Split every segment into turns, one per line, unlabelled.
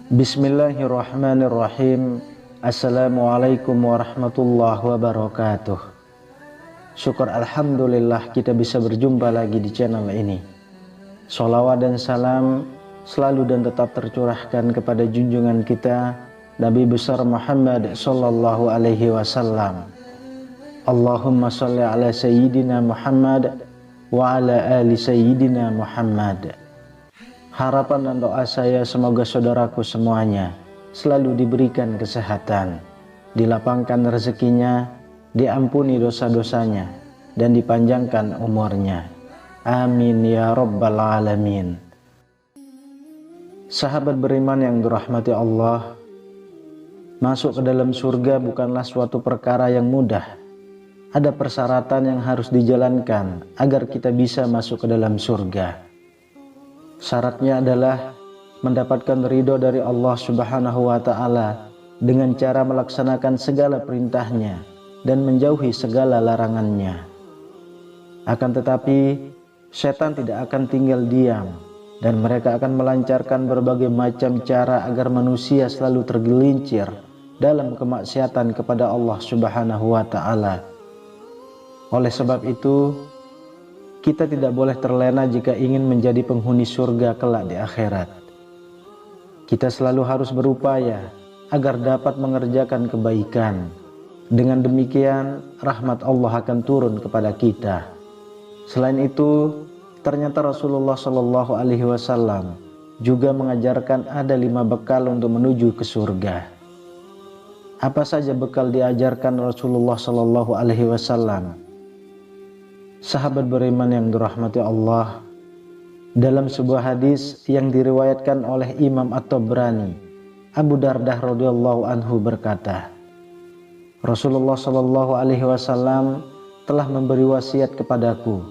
Bismillahirrahmanirrahim. Assalamualaikum warahmatullahi wabarakatuh. Syukur alhamdulillah kita bisa berjumpa lagi di channel ini. Sholawat dan salam selalu dan tetap tercurahkan kepada junjungan kita Nabi besar Muhammad sallallahu alaihi wasallam. Allahumma sholli ala sayyidina Muhammad wa ala ali sayyidina Muhammad. Harapan dan doa saya semoga saudaraku semuanya selalu diberikan kesehatan, dilapangkan rezekinya, diampuni dosa-dosanya, dan dipanjangkan umurnya. Amin ya rabbal alamin. Sahabat beriman yang dirahmati Allah, masuk ke dalam surga bukanlah suatu perkara yang mudah. Ada persyaratan yang harus dijalankan agar kita bisa masuk ke dalam surga. Syaratnya adalah mendapatkan ridho dari Allah Subhanahu wa Ta'ala dengan cara melaksanakan segala perintahnya dan menjauhi segala larangannya. Akan tetapi setan tidak akan tinggal diam, dan mereka akan melancarkan berbagai macam cara agar manusia selalu tergelincir dalam kemaksiatan kepada Allah Subhanahu wa Ta'ala. Oleh sebab itu, kita tidak boleh terlena jika ingin menjadi penghuni surga kelak di akhirat. Kita selalu harus berupaya agar dapat mengerjakan kebaikan. Dengan demikian, rahmat Allah akan turun kepada kita. Selain itu, ternyata Rasulullah Shallallahu Alaihi Wasallam juga mengajarkan ada 5 bekal untuk menuju ke surga. Apa saja bekal diajarkan Rasulullah Shallallahu Alaihi Wasallam? Sahabat beriman yang dirahmati Allah, dalam sebuah hadis yang diriwayatkan oleh Imam At-Tabrani, Abu Dardah radhiyallahu anhu berkata, Rasulullah Shallallahu Alaihi Wasallam telah memberi wasiat kepadaku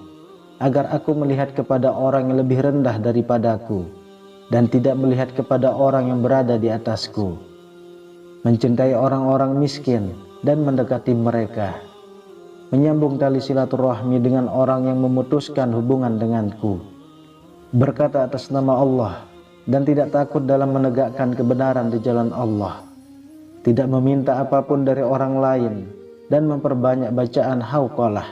agar aku melihat kepada orang yang lebih rendah daripadaku dan tidak melihat kepada orang yang berada di atasku, mencintai orang-orang miskin dan mendekati mereka, menyambung tali silaturahmi dengan orang yang memutuskan hubungan denganku, berkata atas nama Allah dan tidak takut dalam menegakkan kebenaran di jalan Allah, tidak meminta apapun dari orang lain, dan memperbanyak bacaan hauqalah.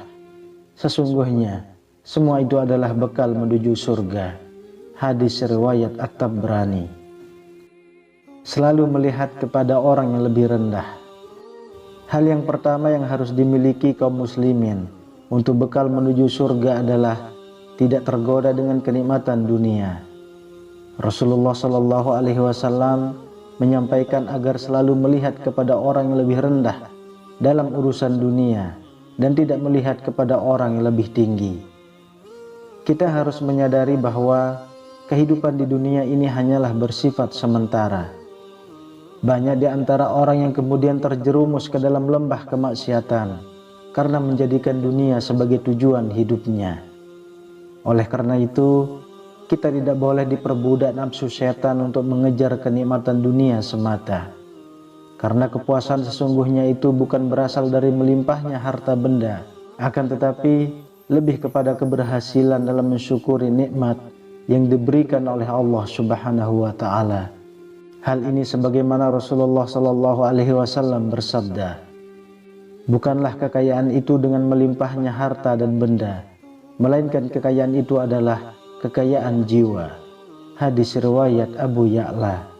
Sesungguhnya semua itu adalah bekal menuju surga. Hadis riwayat At-Tabrani. Selalu melihat kepada orang yang lebih rendah. Hal yang pertama yang harus dimiliki kaum muslimin untuk bekal menuju surga adalah tidak tergoda dengan kenikmatan dunia. Rasulullah Shallallahu Alaihi Wasallam menyampaikan agar selalu melihat kepada orang yang lebih rendah dalam urusan dunia dan tidak melihat kepada orang yang lebih tinggi. Kita harus menyadari bahwa kehidupan di dunia ini hanyalah bersifat sementara. Banyak di antara orang yang kemudian terjerumus ke dalam lembah kemaksiatan karena menjadikan dunia sebagai tujuan hidupnya. Oleh karena itu, kita tidak boleh diperbudak nafsu setan untuk mengejar kenikmatan dunia semata. Karena kepuasan sesungguhnya itu bukan berasal dari melimpahnya harta benda, akan tetapi lebih kepada keberhasilan dalam mensyukuri nikmat yang diberikan oleh Allah Subhanahu wa Ta'ala. Hal ini sebagaimana Rasulullah Shallallahu Alaihi Wasallam bersabda, bukanlah kekayaan itu dengan melimpahnya harta dan benda, melainkan kekayaan itu adalah kekayaan jiwa. Hadis riwayat Abu Ya'la.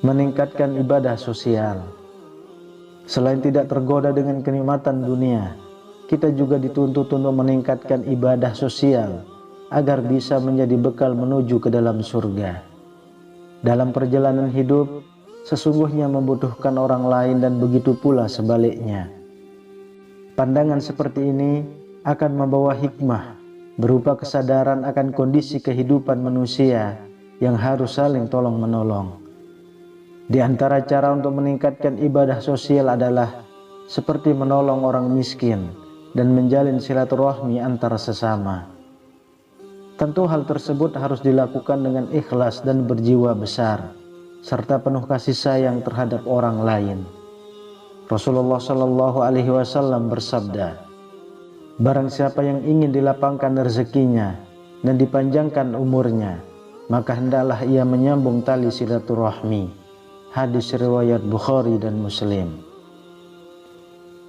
Meningkatkan ibadah sosial. Selain tidak tergoda dengan kenikmatan dunia, kita juga dituntut untuk meningkatkan ibadah sosial agar bisa menjadi bekal menuju ke dalam surga. Dalam perjalanan hidup, sesungguhnya membutuhkan orang lain dan begitu pula sebaliknya. Pandangan seperti ini akan membawa hikmah berupa kesadaran akan kondisi kehidupan manusia yang harus saling tolong-menolong. Di antara cara untuk meningkatkan ibadah sosial adalah seperti menolong orang miskin, dan menjalin silaturahmi antara sesama. Tentu hal tersebut harus dilakukan dengan ikhlas dan berjiwa besar, serta penuh kasih sayang terhadap orang lain. Rasulullah Shallallahu Alaihi Wasallam bersabda, "Barang siapa yang ingin dilapangkan rezekinya dan dipanjangkan umurnya, maka hendaklah ia menyambung tali silaturahmi." Hadis riwayat Bukhari dan Muslim.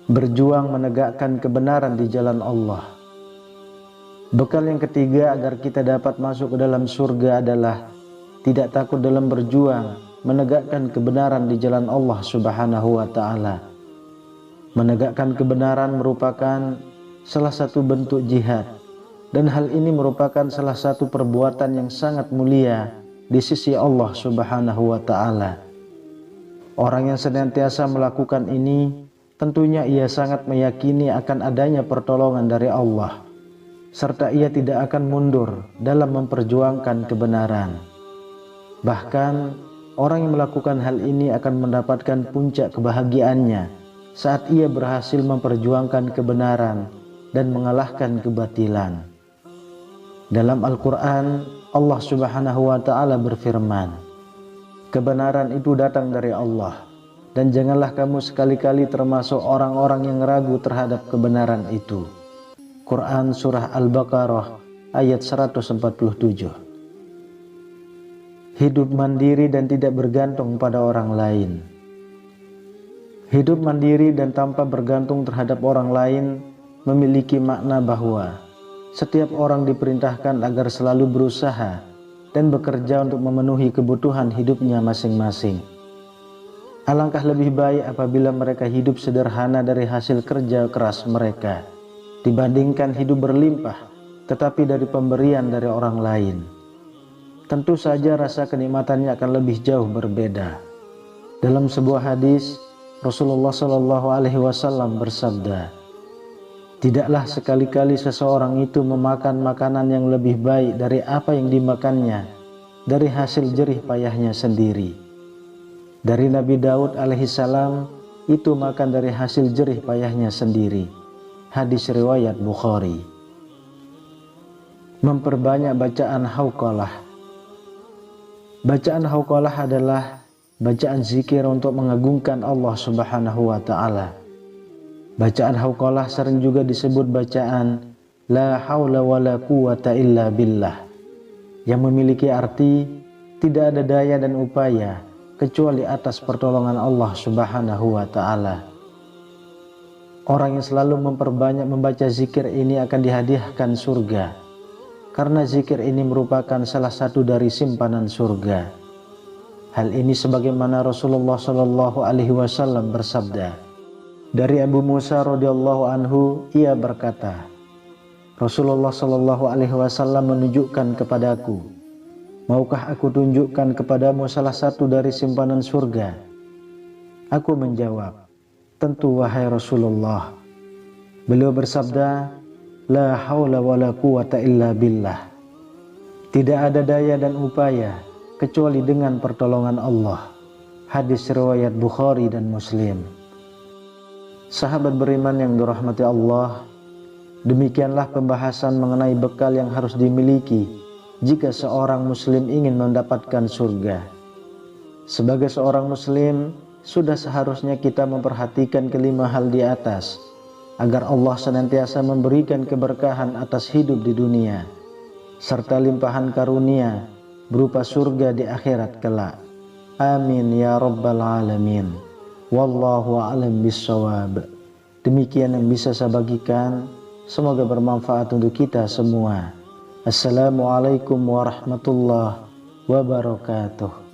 Berjuang menegakkan kebenaran di jalan Allah. Bekal yang ketiga agar kita dapat masuk ke dalam surga adalah tidak takut dalam berjuang menegakkan kebenaran di jalan Allah Subhanahu wa Ta'ala. Menegakkan kebenaran merupakan salah satu bentuk jihad, dan hal ini merupakan salah satu perbuatan yang sangat mulia di sisi Allah Subhanahu wa Ta'ala. Orang yang senantiasa melakukan ini tentunya ia sangat meyakini akan adanya pertolongan dari Allah, serta ia tidak akan mundur dalam memperjuangkan kebenaran. Bahkan orang yang melakukan hal ini akan mendapatkan puncak kebahagiaannya saat ia berhasil memperjuangkan kebenaran dan mengalahkan kebatilan. Dalam Al-Quran, Allah Subhanahu wa Ta'ala berfirman, "Kebenaran itu datang dari Allah, dan janganlah kamu sekali-kali termasuk orang-orang yang ragu terhadap kebenaran itu." Quran Surah Al-Baqarah ayat 147. Hidup mandiri dan tidak bergantung pada orang lain. Hidup mandiri dan tanpa bergantung terhadap orang lain memiliki makna bahwa setiap orang diperintahkan agar selalu berusaha dan bekerja untuk memenuhi kebutuhan hidupnya masing-masing. Alangkah lebih baik apabila mereka hidup sederhana dari hasil kerja keras mereka, dibandingkan hidup berlimpah tetapi dari pemberian dari orang lain. Tentu saja rasa kenikmatannya akan lebih jauh berbeda. Dalam sebuah hadis, Rasulullah Shallallahu Alaihi Wasallam bersabda, "Tidaklah sekali-kali seseorang itu memakan makanan yang lebih baik dari apa yang dimakannya dari hasil jerih payahnya sendiri." Dari Nabi Daud alaihissalam, itu makan dari hasil jerih payahnya sendiri. Hadis riwayat Bukhari. Memperbanyak bacaan hauqalah. Bacaan hauqalah adalah bacaan zikir untuk mengagungkan Allah Subhanahu wa Ta'ala. Bacaan hauqalah sering juga disebut bacaan la haula wala quwata illa billah, yang memiliki arti tidak ada daya dan upaya kecuali atas pertolongan Allah Subhanahu wa Ta'ala. Orang yang selalu memperbanyak membaca zikir ini akan dihadiahkan surga, karena zikir ini merupakan salah satu dari simpanan surga. Hal ini sebagaimana Rasulullah Shallallahu Alaihi Wasallam bersabda. Dari Abu Musa radhiyallahu anhu, ia berkata, Rasulullah Shallallahu Alaihi Wasallam menunjukkan kepadaku, "Maukah aku tunjukkan kepadamu salah satu dari simpanan surga?" Aku menjawab, "Tentu wahai Rasulullah." Beliau bersabda, "La haula wala quwata illa billah." Tidak ada daya dan upaya kecuali dengan pertolongan Allah. Hadis riwayat Bukhari dan Muslim. Sahabat beriman yang dirahmati Allah, demikianlah pembahasan mengenai bekal yang harus dimiliki jika seorang muslim ingin mendapatkan surga. Sebagai seorang muslim, sudah seharusnya kita memperhatikan kelima hal di atas, agar Allah senantiasa memberikan keberkahan atas hidup di dunia, serta limpahan karunia berupa surga di akhirat kelak. Amin ya rabbal alamin. Wallahu a'lam bissawab. Demikian yang bisa saya bagikan, semoga bermanfaat untuk kita semua. Assalamualaikum warahmatullahi wabarakatuh.